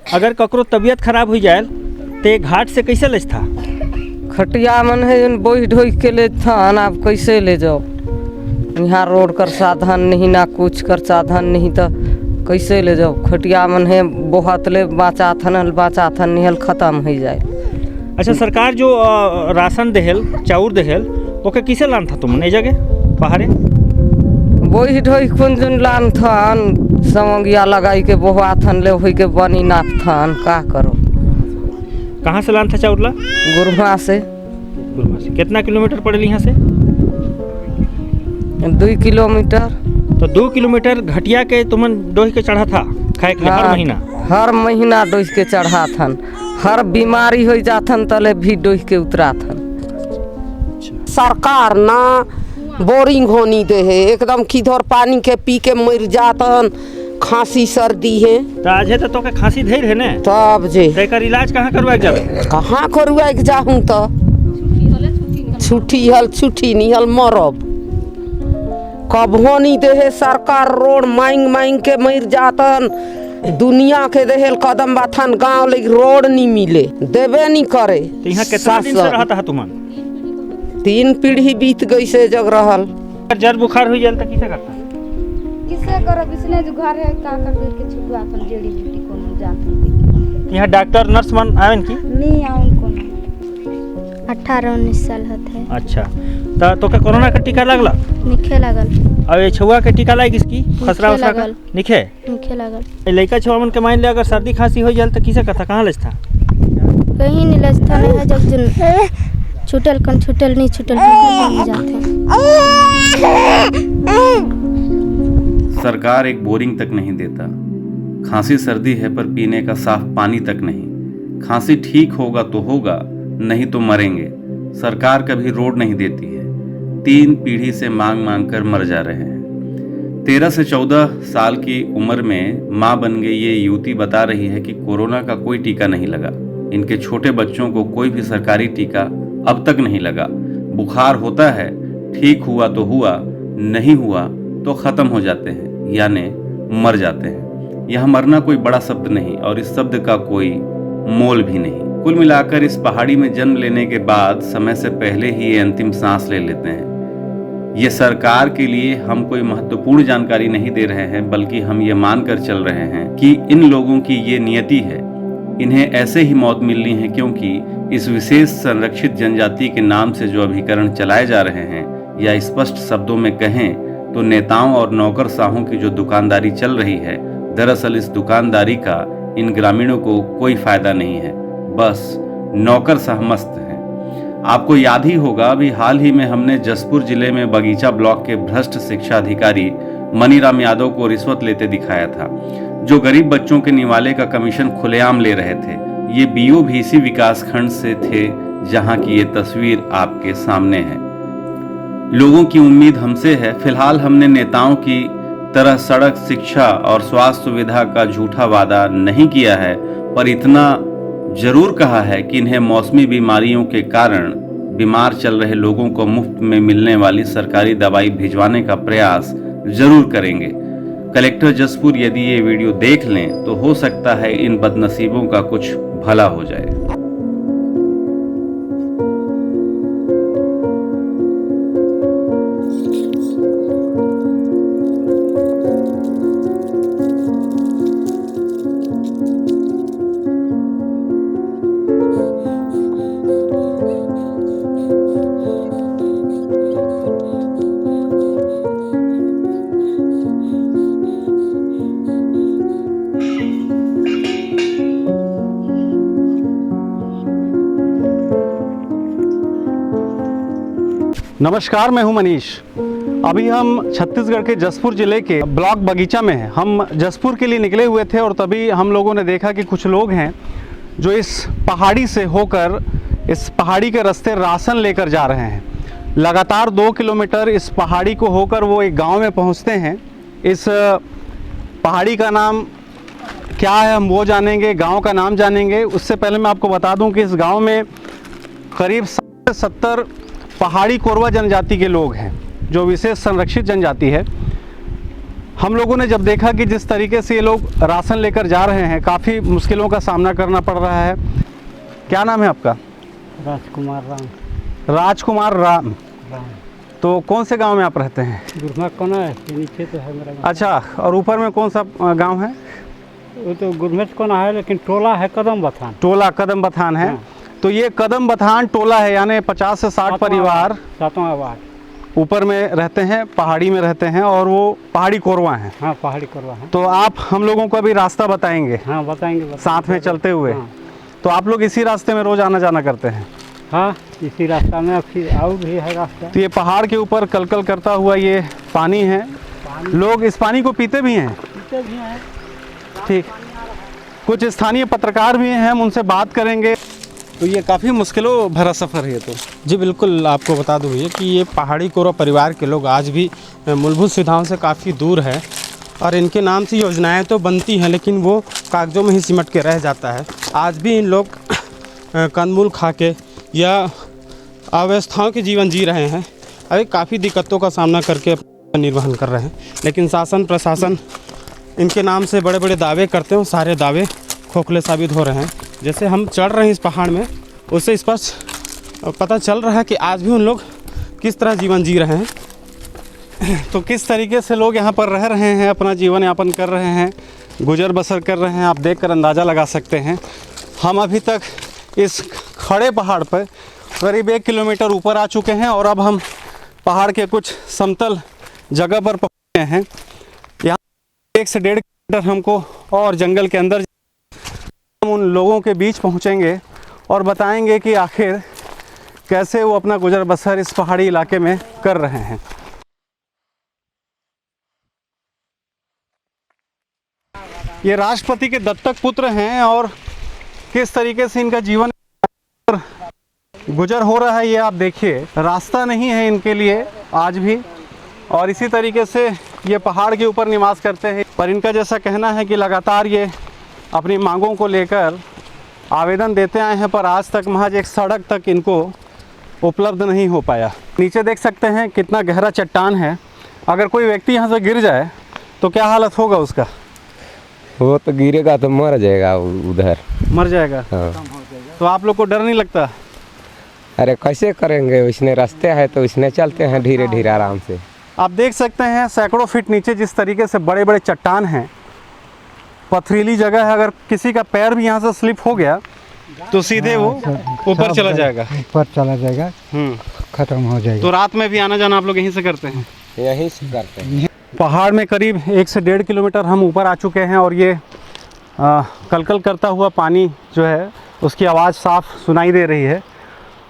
अगर ककरो तबीयत खराब हो जाए तो घाट से कैसे ले था? खटिया मन है जन बोई ढोई के ले था, अब कैसे ले जाओ? यहाँ रोड कर साधन नहीं, ना कुछ कर साधन नहीं, तो कैसे ले जाओ? खटिया मन है बहुत ले बाचा थन निहल खत्म हो जाए। अच्छा, सरकार जो राशन देहल चाउर देहल ओके किसे लान था तुम ए जगह पहाड़े? बोई ढोई कुन जन लान थन समंगिया लगाई के बोहा थन ले होई के बनी नाप थन, का करो? कहाँ से लान था चाउरला? गुरमा से। कितना किलोमीटर पड़ेल यहाँ से? 2 किलोमीटर। तो 2 किलोमीटर घटिया के तुमन डोह के चढ़ा था खाए के लिए हर महीना? हर महीना डोह के चढ़ा थन, हर बीमारी हो जाथन तले भी डोह के उतरा थन। सरकार ना बोरिंग होनी दे है, एकदम किधर पानी के पी के मर जातन, खांसी सर्दी है। तो आज है तो के खांसी धैर है ने, तब जे एकर इलाज कहाँ करवाए जाबे? कहाँ करवाए जाहूँ तो छुट्टी नहीं हल मरब। कभो नहीं दे है सरकार, रोड मांग के मर जातन, दुनिया के देहल कदम बाथन, गांव ले रोड नहीं मिले, देवे नहीं करे। तो यहाँ कितना दिन से रहता है तुमन? 3 पीढ़ी बीत गई से जग रहल। जर बुखार हो जाए तो किसे करता? किसे करब? इसने जो घर है का करके छुटवा अपन जेड़ी बूटी कोनो जानत। यहाँ डॉक्टर नर्स मन आवन की? नहीं आउन कोनो। 18-19 साल होत है। अच्छा, तो के कोरोना का टीका लगला? निखे लागल। और ये छुआ के टीका लागी इसकी खसरा उसरा का? निखे लागल। लड़का छुआ मन के मान ले अगर सर्दी खांसी हो जाए तो किसे करता? कहाँ लेता? कहीं नहीं लेता नहीं है, जब जन छुटल नहीं छुटल नहीं जाते। सरकार एक बोरिंग तक नहीं देता, खांसी सर्दी है पर पीने का साफ पानी तक नहीं। खांसी ठीक होगा तो होगा, नहीं तो मरेंगे। सरकार कभी रोड नहीं देती है, 3 पीढ़ी से मांग कर मर जा रहे हैं। 13 से 14 साल की उम्र में मां बन गई ये युवती बता रही है कि कोरोना का कोई टीका नहीं लगा। इनके छोटे बच्चों को कोई भी सरकारी टीका अब तक नहीं लगा। बुखार होता है, ठीक हुआ तो हुआ, नहीं हुआ तो खत्म हो जाते हैं, यानी मर जाते हैं। यह मरना कोई बड़ा शब्द नहीं और इस शब्द का कोई मोल भी नहीं। कुल मिलाकर इस पहाड़ी में जन्म लेने के बाद समय से पहले ही ये अंतिम सांस ले लेते हैं। ये सरकार के लिए हम कोई महत्वपूर्ण जानकारी नहीं दे रहे हैं, बल्कि हम ये मानकर चल रहे हैं कि इन लोगों की ये नियति है, इन्हें ऐसे ही मौत मिलनी है, क्योंकि इस विशेष संरक्षित जनजाति के नाम से जो अभिकरण चलाए जा रहे हैं, या स्पष्ट शब्दों में कहें तो नेताओं और नौकरशाहों की जो दुकानदारी चल रही है, दरअसल इस दुकानदारी का इन ग्रामीणों को कोई फायदा नहीं है, बस नौकरशाह मस्त हैं। आपको याद ही होगा, अभी हाल ही में हमने जसपुर जिले में बगीचा ब्लॉक के भ्रष्ट शिक्षा अधिकारी मनीराम यादव को रिश्वत लेते दिखाया था, जो गरीब बच्चों के निवाले का कमीशन खुलेआम ले रहे थे। ये बीओ भी इसी विकास खंड से थे जहां की ये तस्वीर आपके सामने है। लोगों की उम्मीद हमसे है। फिलहाल हमने नेताओं की तरह सड़क, शिक्षा और स्वास्थ्य सुविधा का झूठा वादा नहीं किया है, पर इतना जरूर कहा है कि इन्हें मौसमी बीमारियों के कारण बीमार चल रहे लोगों को मुफ्त में मिलने वाली सरकारी दवाई भिजवाने का प्रयास जरूर करेंगे। कलेक्टर जसपुर यदि ये वीडियो देख लें तो हो सकता है इन बदनसीबों का कुछ भला हो जाए। नमस्कार, मैं हूं मनीष। अभी हम छत्तीसगढ़ के जसपुर जिले के ब्लॉक बगीचा में हैं। हम जसपुर के लिए निकले हुए थे और तभी हम लोगों ने देखा कि कुछ लोग हैं जो इस पहाड़ी से होकर, इस पहाड़ी के रास्ते राशन लेकर जा रहे हैं। लगातार 2 किलोमीटर इस पहाड़ी को होकर वो एक गांव में पहुंचते हैं। इस पहाड़ी का नाम क्या है हम वो जानेंगे, गांव का नाम जानेंगे। उससे पहले मैं आपको बता दूं कि इस गांव में करीब 70 पहाड़ी कोरवा जनजाति के लोग हैं, जो विशेष संरक्षित जनजाति है। हम लोगों ने जब देखा कि जिस तरीके से ये लोग राशन लेकर जा रहे हैं, काफ़ी मुश्किलों का सामना करना पड़ रहा है। क्या नाम है आपका? राजकुमार राम। राजकुमार राम। तो कौन से गांव में आप रहते हैं? गुरमा कोना है, ये नीचे तो है मेरा गाँव। अच्छा, और ऊपर में कौन सा गांव है? वो तो गुरमेच कोना है, लेकिन टोला है कदम बथान। टोला कदम बथान है। हाँ। तो ये कदम बथान टोला है, यानी 50 से 60 परिवार 7वां वार्ड। ऊपर में रहते हैं, पहाड़ी में रहते हैं, और वो पहाड़ी कोरवा हैं। हाँ, पहाड़ी करवा है। तो आप हम लोगों को अभी रास्ता बताएंगे हाँ, बताएंगे। साथ में चलते हुए। हाँ। तो आप लोग इसी रास्ते में रोज आना जाना करते हैं? हाँ, इसी रास्ता में फिर और भी है रास्ता। तो ये पहाड़ के ऊपर कलकल करता हुआ ये पानी है। लोग इस पानी को पीते भी हैं। ठीक, कुछ स्थानीय पत्रकार भी हैं, हम उनसे बात करेंगे। तो ये काफ़ी मुश्किलों भरा सफ़र है। तो जी बिल्कुल, आपको बता दूँ भैया कि ये पहाड़ी कोरवा परिवार के लोग आज भी मूलभूत सुविधाओं से काफ़ी दूर है और इनके नाम से योजनाएं तो बनती हैं, लेकिन वो कागज़ों में ही सिमट के रह जाता है। आज भी इन लोग कंदमूल खा के या अव्यवस्थाओं के जीवन जी रहे हैं। अभी काफ़ी दिक्कतों का सामना करके निर्वहन कर रहे हैं, लेकिन शासन प्रशासन इनके नाम से बड़े बड़े दावे करते हैं, सारे दावे खोखले साबित हो रहे हैं। जैसे हम चढ़ रहे हैं इस पहाड़ में, उससे स्पष्ट पता चल रहा है कि आज भी उन लोग किस तरह जीवन जी रहे हैं। तो किस तरीके से लोग यहाँ पर रह रहे हैं, अपना जीवन यापन कर रहे हैं, गुजर बसर कर रहे हैं, आप देखकर अंदाज़ा लगा सकते हैं। हम अभी तक इस खड़े पहाड़ पर करीब 1 किलोमीटर ऊपर आ चुके हैं और अब हम पहाड़ के कुछ समतल जगह पर पहुँचे हैं। यहाँ 1 से 1.5 किलोमीटर हमको और जंगल के अंदर हम उन लोगों के बीच पहुँचेंगे और बताएंगे कि आखिर कैसे वो अपना गुजर बसर इस पहाड़ी इलाके में कर रहे हैं। ये राष्ट्रपति के दत्तक पुत्र हैं और किस तरीके से इनका जीवन गुजर हो रहा है ये आप देखिए। रास्ता नहीं है इनके लिए आज भी, और इसी तरीके से ये पहाड़ के ऊपर निवास करते हैं। पर इनका जैसा कहना है कि लगातार ये अपनी मांगों को लेकर आवेदन देते आए हैं, पर आज तक महज एक सड़क तक इनको उपलब्ध नहीं हो पाया। नीचे देख सकते हैं कितना गहरा चट्टान है। अगर कोई व्यक्ति यहाँ से गिर जाए तो क्या हालत होगा उसका? वो तो गिरेगा तो मर जाएगा, उधर मर जाएगा। हाँ। तो आप लोग को डर नहीं लगता? अरे कैसे करेंगे, उसने रास्ते है तो उसने चलते हैं धीरे धीरे आराम से। आप देख सकते हैं सैकड़ों फीट नीचे जिस तरीके से बड़े बड़े चट्टान हैं, पथरीली जगह है। अगर किसी का पैर भी यहाँ से स्लिप हो गया तो सीधे वो ऊपर चला जाएगा, ऊपर चला जाएगा, खत्म हो जाएगा। तो रात में भी आना जाना आप लोग यहीं से करते हैं? यहीं से करते हैं। पहाड़ में करीब 1 से 1.5 किलोमीटर हम ऊपर आ चुके हैं और ये कलकल करता हुआ पानी जो है उसकी आवाज़ साफ सुनाई दे रही है।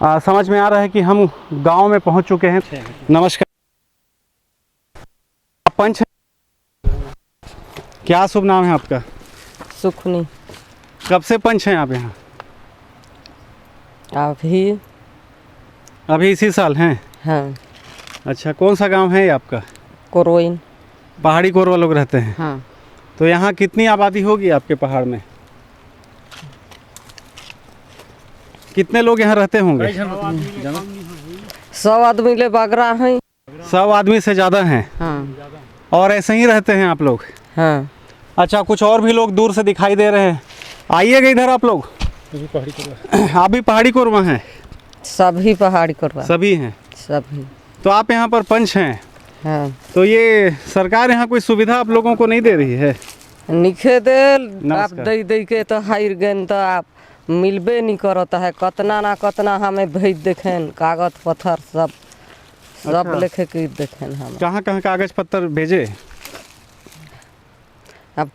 समझ में आ रहा है कि हम गांव में पहुंच चुके हैं। नमस्कार, पंच, क्या शुभ नाम है आपका? सुखनी। कब से पंच हैं आप यहाँ? अभी इसी साल हैं? हाँ। अच्छा, कौन सा गांव है ये आपका? कोरोइन। पहाड़ी कोरवा लोग रहते हैं? हाँ। तो यहाँ कितनी आबादी होगी आपके पहाड़ में? कितने लोग यहाँ रहते होंगे? 100 आदमी ले बागरा हैं। 100 आदमी से ज़्यादा हैं? हाँ। और ऐसे ही रहते हैं आप लोग? हाँ। अच्छा, कुछ और भी लोग दूर से दिखाई दे रहे हैं। आइएगा इधर आप लोग। आप भी पहाड़ी कोरवा हैं? सभी पहाड़ी कोरवा, सभी हैं? सभी। तो आप यहाँ पर पंच हैं? हाँ। तो ये सरकार यहाँ कोई सुविधा आप लोगों को नहीं दे रही है? निखे दे आप नमस्कार। दे के तो हार गए तो आप मिलबे नहीं करता है। कतना ना कतना हमें भेज देखें, कागज पत्थर सब अच्छा। लिखे के देखें हम। कहाँ कहाँ कागज पत्तर भेजे? अब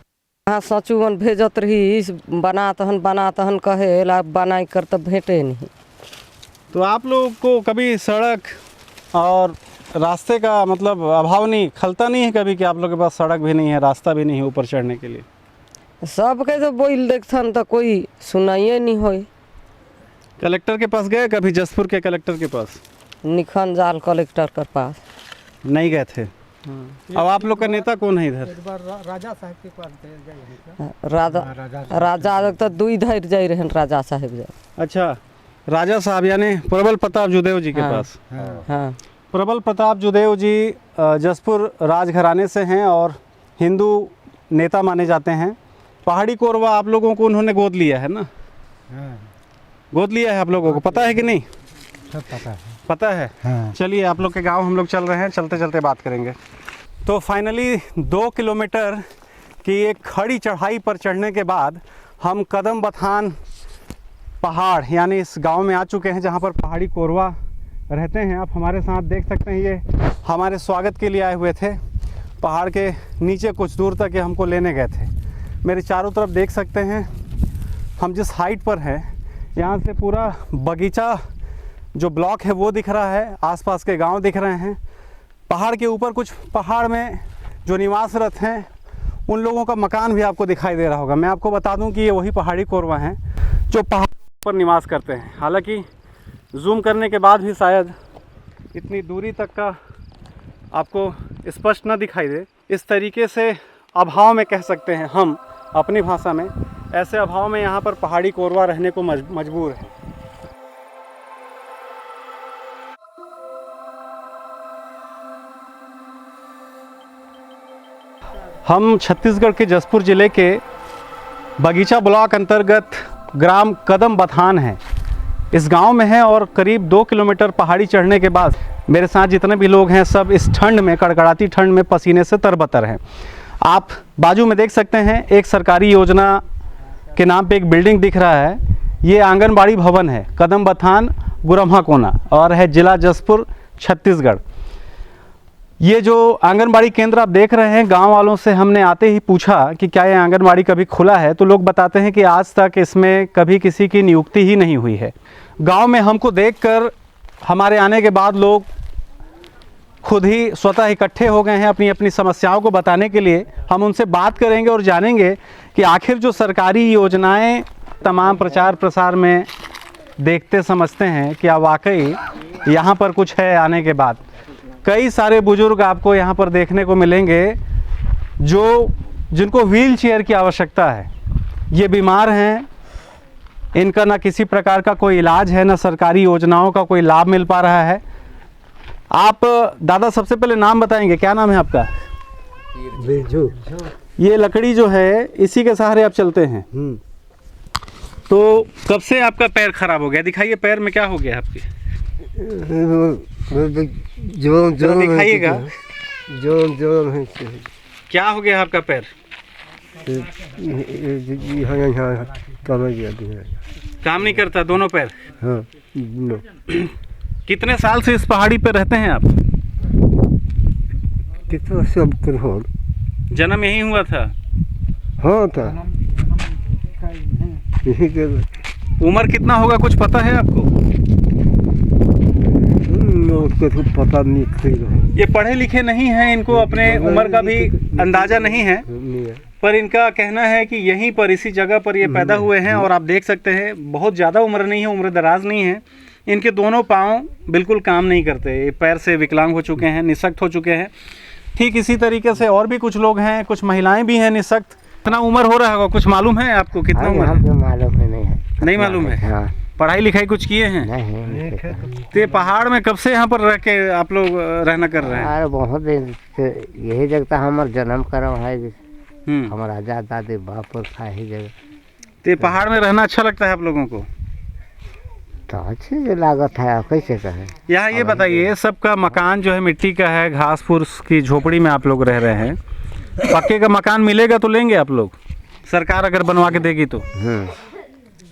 कहाँ सचुअन भेजत रही, बनातहन कहे ला बनाई कर तो भेटे नहीं। तो आप लोग को कभी सड़क और रास्ते का मतलब अभाव नहीं खलता नहीं है कभी कि आप लोग के पास सड़क भी नहीं है, रास्ता भी नहीं है ऊपर चढ़ने के लिए? सबके जो बोल देखथन तो कोई सुनाइए नहीं होई। कलेक्टर के पास गए कभी? जसपुर के कलेक्टर के पास? निखन जाल कलेक्टर के पास नहीं गए थे। अब आप लोग का नेता कौन है इधर? राजा साहब के पास राजा तो 2 धैर जाए रहे राजा साहब जा। अच्छा, राजा साहब यानी प्रबल प्रताप जुदेव जी के हाँ। पास? हाँ। प्रबल प्रताप जुदेव जी जसपुर राजघराने से हैं और हिंदू नेता माने जाते हैं। पहाड़ी कोरवा आप लोगों को उन्होंने गोद लिया है ना? गोद लिया है आप लोगों को, पता है कि नहीं? सब पता है। पता है? हाँ। चलिए आप लोग के गांव हम लोग चल रहे हैं, चलते चलते बात करेंगे। तो फाइनली 2 किलोमीटर की एक खड़ी चढ़ाई पर चढ़ने के बाद हम कदम बथान पहाड़ यानी इस गांव में आ चुके हैं जहां पर पहाड़ी कोरवा रहते हैं। आप हमारे साथ देख सकते हैं, ये हमारे स्वागत के लिए आए हुए थे। पहाड़ के नीचे कुछ दूर तक ये हमको लेने गए थे। मेरे चारों तरफ देख सकते हैं हम जिस हाइट पर हैं, यहाँ से पूरा बगीचा जो ब्लॉक है वो दिख रहा है, आसपास के गांव दिख रहे हैं। पहाड़ के ऊपर कुछ पहाड़ में जो निवासरत हैं उन लोगों का मकान भी आपको दिखाई दे रहा होगा। मैं आपको बता दूं कि ये वही पहाड़ी कोरवा हैं जो पहाड़ पर निवास करते हैं। हालांकि जूम करने के बाद भी शायद इतनी दूरी तक का आपको स्पष्ट न दिखाई दे। इस तरीके से अभाव में कह सकते हैं हम अपनी भाषा में, ऐसे अभाव में यहाँ पर पहाड़ी कोरवा रहने को मजबूर है। हम छत्तीसगढ़ के जसपुर ज़िले के बगीचा ब्लॉक अंतर्गत ग्राम कदम बथान है, इस गांव में है। और करीब 2 किलोमीटर पहाड़ी चढ़ने के बाद मेरे साथ जितने भी लोग हैं सब इस ठंड में, कड़कड़ाती ठंड में पसीने से तरबतर हैं। आप बाजू में देख सकते हैं एक सरकारी योजना के नाम पे एक बिल्डिंग दिख रहा है। ये आंगनबाड़ी भवन है, कदम बथान गुरम्हा कोना, और है जिला जसपुर छत्तीसगढ़। ये जो आंगनबाड़ी केंद्र आप देख रहे हैं, गांव वालों से हमने आते ही पूछा कि क्या ये आंगनबाड़ी कभी खुला है, तो लोग बताते हैं कि आज तक इसमें कभी किसी की नियुक्ति ही नहीं हुई है। गांव में हमको देखकर हमारे आने के बाद लोग खुद ही स्वतः इकट्ठे हो गए हैं अपनी अपनी समस्याओं को बताने के लिए। हम उनसे बात करेंगे और जानेंगे कि आखिर जो सरकारी योजनाएं तमाम प्रचार प्रसार में देखते समझते हैं क्या वाकई यहाँ पर कुछ है। आने के बाद कई सारे बुजुर्ग आपको यहाँ पर देखने को मिलेंगे जिनको व्हील चेयर की आवश्यकता है। ये बीमार हैं, इनका ना किसी प्रकार का कोई इलाज है, ना सरकारी योजनाओं का कोई लाभ मिल पा रहा है। आप दादा सबसे पहले नाम बताएंगे, क्या नाम है आपका? बिरजू। ये लकड़ी जो है इसी के सहारे आप चलते हैं। तो कब से आपका पैर खराब हो गया? दिखाइए पैर में क्या हो गया आपके, जो दिखाइएगा जो है क्या हो गया आपका पैर? यहाँ काम नहीं करता दोनों पैर? हाँ। कितने साल से इस पहाड़ी पे रहते हैं आप? कितना सब करोड़ जन्म यहीं हुआ था? हाँ था। यही कर उम्र कितना होगा कुछ पता है आपको? उसको तो पता नहीं थी। ये पढ़े लिखे नहीं हैं, इनको अपने उम्र का भी अंदाज़ा नहीं है, पर इनका कहना है कि यहीं पर इसी जगह पर ये पैदा हुए हैं। और आप देख सकते हैं बहुत ज़्यादा उम्र नहीं है, उम्र दराज नहीं है। इनके दोनों पाँव बिल्कुल काम नहीं करते, ये पैर से विकलांग हो चुके हैं, निशक्त हो चुके हैं। ठीक इसी तरीके से और भी कुछ लोग हैं, कुछ महिलाएं भी हैं निशक्त। कितना उम्र हो रहा होगा कुछ मालूम है आपको? कितना उम्र है? मालूम है नहीं है। नहीं मालूम है? हाँ। पढ़ाई लिखाई कुछ किए हैं? नहीं। तो ये पहाड़ में कब से यहाँ पर रह के आप लोग रहना कर रहे हैं? अरे बहुत दिन से यही जगह हमारा जन्म करा है, हमारा आजाद दादी बाप और था ही जगह। तो ये पहाड़ में रहना अच्छा लगता है आप लोगों को? तो अच्छी जो लागत है, कैसे कहें। यहाँ ये बताइए, सबका मकान जो है मिट्टी का है, घास फूस की झोपड़ी में आप लोग रह रहे हैं। पक्के का मकान मिलेगा तो लेंगे आप लोग? सरकार अगर बनवा के देगी तो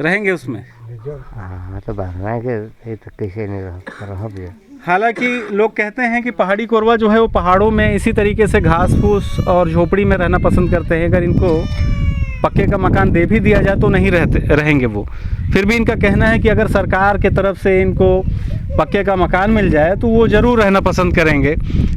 रहेंगे उसमें? हाँ तो बनवाएंगे, तो कैसे नहीं रह। हालांकि लोग कहते हैं कि पहाड़ी कोरवा जो है वो पहाड़ों में इसी तरीके से घास फूस और झोपड़ी में रहना पसंद करते हैं। अगर इनको पक्के का मकान दे भी दिया जाए तो नहीं रहेंगे वो। फिर भी इनका कहना है कि अगर सरकार के तरफ से इनको पक्के का मकान मिल जाए तो वो ज़रूर रहना पसंद करेंगे।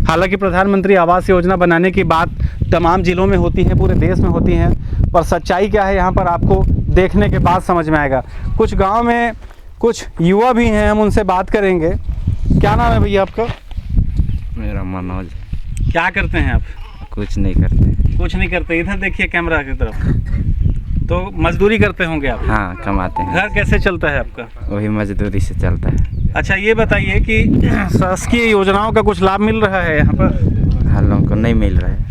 हालांकि प्रधानमंत्री आवास योजना बनाने की बात तमाम ज़िलों में होती है, पूरे देश में होती है, पर सच्चाई क्या है यहाँ पर आपको देखने के बाद समझ में आएगा। कुछ गांव में कुछ युवा भी हैं, हम उनसे बात करेंगे। क्या नाम है भैया आपका? मेरा मनोज। क्या करते हैं आप? कुछ नहीं करते। कुछ नहीं करते? इधर देखिए कैमरा की तरफ। तो मजदूरी करते होंगे आप? हाँ, कमाते हैं। घर कैसे चलता है आपका? वही मजदूरी से चलता है। अच्छा ये बताइए कि शासकीय योजनाओं का कुछ लाभ मिल रहा है यहाँ पर? हम लोगों को नहीं मिल रहा है।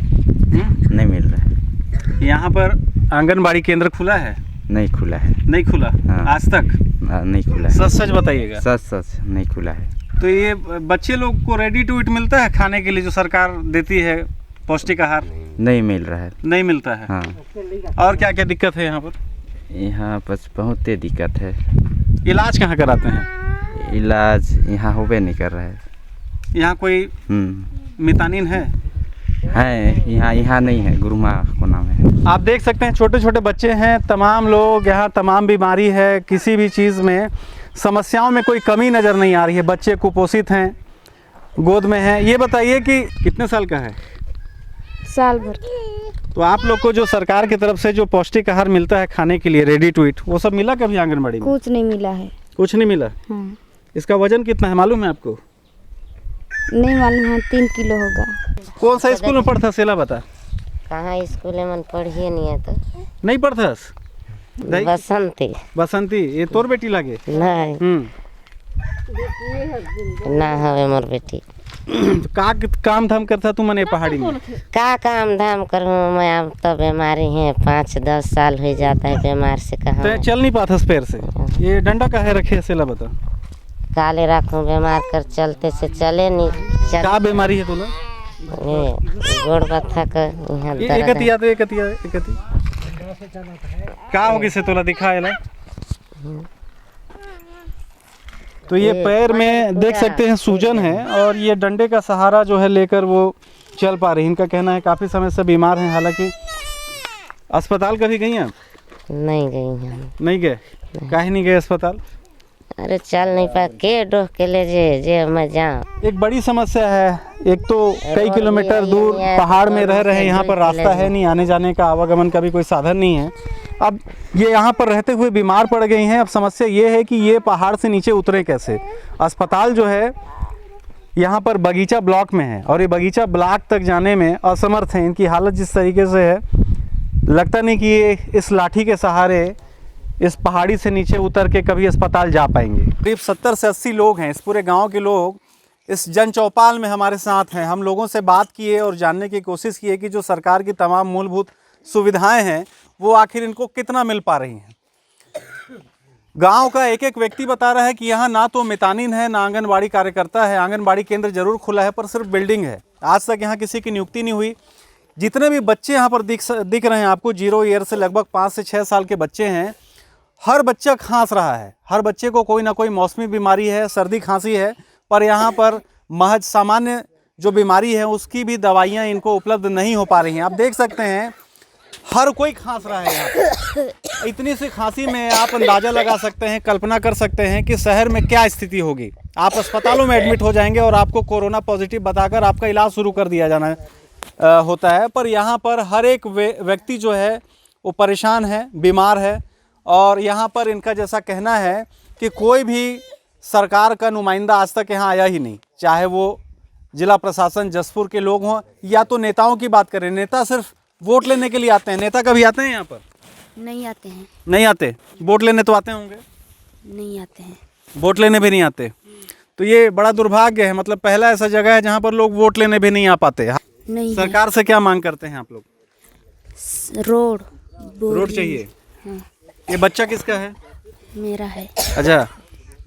नहीं मिल रहा है। यहाँ पर आंगनबाड़ी केंद्र खुला है? नहीं खुला है। नहीं खुला? हाँ। आज तक नहीं खुला है। सच सच बताइएगा। सच सच नहीं खुला है। तो ये बच्चे लोग को रेडी टू ईट मिलता है खाने के लिए जो सरकार देती है पौष्टिक आहार? नहीं मिल रहा है। नहीं मिलता है। हाँ। और क्या क्या दिक्कत है यहाँ पर? यहाँ बस बहुत ही दिक्कत है। इलाज कहाँ कराते हैं? इलाज यहाँ होबे नहीं कर रहा है। यहाँ कोई मितानिन है? यहाँ नहीं है, गुरुमा को नाम है। आप देख सकते हैं छोटे छोटे बच्चे हैं, तमाम लोग यहाँ, तमाम बीमारी है, किसी भी चीज़ में समस्याओं में कोई कमी नज़र नहीं आ रही है। बच्चे कुपोषित हैं, गोद में हैं। ये बताइए कि कितने साल का है? साल भर। तो आप लोग को जो सरकार की तरफ से जो पौष्टिक आहार मिलता है खाने के लिए रेडी टू ईट, वो सब मिला कभी आंगनबाड़ी में? कुछ नहीं मिला है। कुछ नहीं मिला? हाँ। इसका वजन कितना है मालूम है आपको? नहीं मालूम है, 3 किलो होगा। कौन सा स्कूल में पढ़ता सेला बता? कहाँ स्कूल में पढ़िए नहीं है तो नहीं पढ़थस? बसंती। बसंती, ये तोर बेटी लागे? नहीं ना हवे मोर बेटी। का काम धाम करता तू मने पहाड़ी में? का काम धाम करूँ मैं, अब तो बीमारी है, 5-10 साल हो जाता है बीमार से। कहाँ तो चल नहीं पाथस पैर से? ये डंडा काहे रखे सेला बता? काले रखूँ, बीमार कर चलते से चले नहीं। क्या बीमारी है तोला? गोड़ बत्था का यहाँ एकती याद है, एकती क्या होगी से तोला दिखाएला? तो ये पैर में देख सकते हैं सूजन है और ये डंडे का सहारा जो है लेकर वो चल पा रही। इनका कहना है काफ़ी समय से बीमार हैं। हालांकि अस्पताल कभी गई हैं? नहीं गई हैं। नहीं गए? काहे नहीं गए अस्पताल? अरे चल नहीं पा के डोह के ले जे मैं जाऊँ। एक बड़ी समस्या है। एक तो कई किलोमीटर दूर पहाड़ में रह रहे हैं, यहाँ पर रास्ता है नहीं, आने जाने का आवागमन का भी कोई साधन नहीं है। अब ये यहाँ पर रहते हुए बीमार पड़ गई हैं। अब समस्या ये है कि ये पहाड़ से नीचे उतरे कैसे? अस्पताल जो है यहाँ पर बगीचा ब्लॉक में है और ये बगीचा ब्लॉक तक जाने में असमर्थ हैं। इनकी हालत जिस तरीके से है, लगता नहीं कि ये इस लाठी के सहारे इस पहाड़ी से नीचे उतर के कभी अस्पताल जा पाएंगे। करीब 70 से 80 लोग हैं। इस पूरे गांव के लोग इस जन चौपाल में हमारे साथ हैं। हम लोगों से बात किए और जानने की कोशिश की है कि जो सरकार की तमाम मूलभूत सुविधाएं हैं वो आखिर इनको कितना मिल पा रही हैं। गांव का एक एक व्यक्ति बता रहा है कि यहाँ ना तो मितानिन है, ना आंगनबाड़ी कार्यकर्ता है। आंगनबाड़ी केंद्र जरूर खुला है पर सिर्फ बिल्डिंग है। आज तक यहाँ किसी की नियुक्ति नहीं हुई। जितने भी बच्चे यहाँ पर दिख रहे हैं आपको, 0 ईयर से लगभग 5 से 6 साल के बच्चे हैं, हर बच्चा खांस रहा है। हर बच्चे को कोई ना कोई मौसमी बीमारी है, सर्दी खांसी है, पर यहाँ पर महज सामान्य जो बीमारी है उसकी भी दवाइयाँ इनको उपलब्ध नहीं हो पा रही हैं। आप देख सकते हैं हर कोई खांस रहा है यहाँ पर। इतनी सी खांसी में आप अंदाज़ा लगा सकते हैं, कल्पना कर सकते हैं कि शहर में क्या स्थिति होगी। आप अस्पतालों में एडमिट हो जाएंगे और आपको कोरोना पॉजिटिव बताकर आपका इलाज शुरू कर दिया जाना होता है। पर यहाँ पर हर एक व्यक्ति जो है वो परेशान है, बीमार है। और यहाँ पर इनका जैसा कहना है कि कोई भी सरकार का नुमाइंदा आज तक यहाँ आया ही नहीं, चाहे वो जिला प्रशासन जसपुर के लोग हों या तो नेताओं की बात करें। नेता सिर्फ वोट लेने के लिए आते हैं। नेता कभी आते हैं यहाँ पर? नहीं आते हैं। नहीं आते। वोट लेने तो आते होंगे? नहीं आते हैं। वोट लेने भी नहीं आते। तो ये बड़ा दुर्भाग्य है। मतलब पहला ऐसा जगह है जहाँ पर लोग वोट लेने भी नहीं आ पाते। नहीं। सरकार से क्या मांग करते हैं आप लोग? रोड चाहिए। हाँ। ये बच्चा किसका है? मेरा है। अच्छा,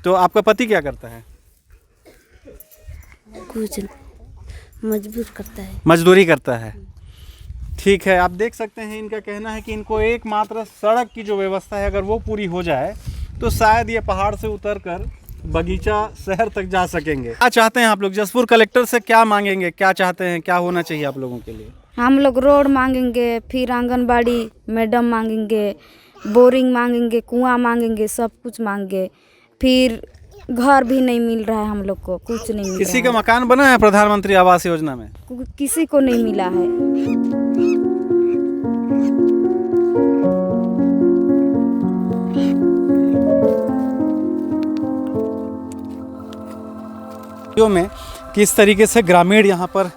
तो आपका पति क्या करता है? कुछ मजबूर करता है, मजदूरी करता है। ठीक है, आप देख सकते हैं इनका कहना है कि इनको एकमात्र सड़क की जो व्यवस्था है अगर वो पूरी हो जाए तो शायद ये पहाड़ से उतरकर बगीचा शहर तक जा सकेंगे। क्या चाहते हैं आप लोग? जसपुर कलेक्टर से क्या मांगेंगे? क्या चाहते हैं, क्या होना चाहिए आप लोगों के लिए? हम लोग रोड मांगेंगे, फिर आंगनबाड़ी मैडम मांगेंगे, बोरिंग मांगेंगे, कुआं मांगेंगे, सब कुछ मांगेंगे। फिर घर भी नहीं मिल रहा है हम लोग को, कुछ नहीं मिल किसी रहा का मकान बना है प्रधानमंत्री आवास योजना में? किसी को नहीं मिला है। में किस तरीके से ग्रामीण यहाँ पर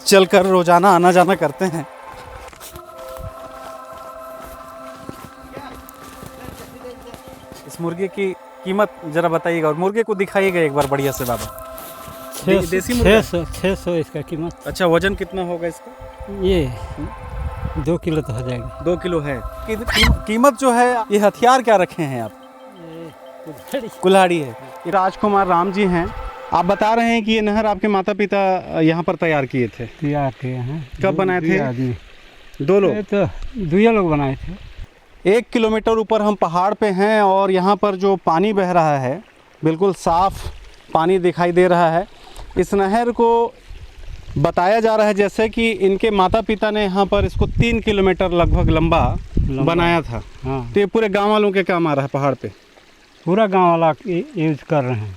चलकर रोजाना आना जाना करते हैं। इस मुर्गे की कीमत जरा बताइएगा और मुर्गे को दिखाइएगा एक बार बढ़िया से बाबा। देसी मुर्गा? 600 इसका कीमत। अच्छा, वजन कितना होगा इसका? ये 2 किलो तो हो जाएगा। 2 किलो है। कीमत जो है, ये हथियार क्या रखे हैं आप? कुल्हाड़ी है। ये राजकुमार राम जी हैं। आप बता रहे हैं कि ये नहर आपके माता पिता यहाँ पर तैयार किए थे? तैयार किए हैं। कब बनाए थे? आदमी 2 लोग? तो 2 लोग बनाए थे। 1 किलोमीटर ऊपर हम पहाड़ पे हैं और यहाँ पर जो पानी बह रहा है, बिल्कुल साफ़ पानी दिखाई दे रहा है। इस नहर को बताया जा रहा है जैसे कि इनके माता पिता ने यहाँ पर इसको 3 किलोमीटर लगभग लंबा बनाया था। हाँ, तो ये पूरे गांव वालों के काम आ रहा है पहाड़ पे? पूरा गांव वाला यूज कर रहे हैं।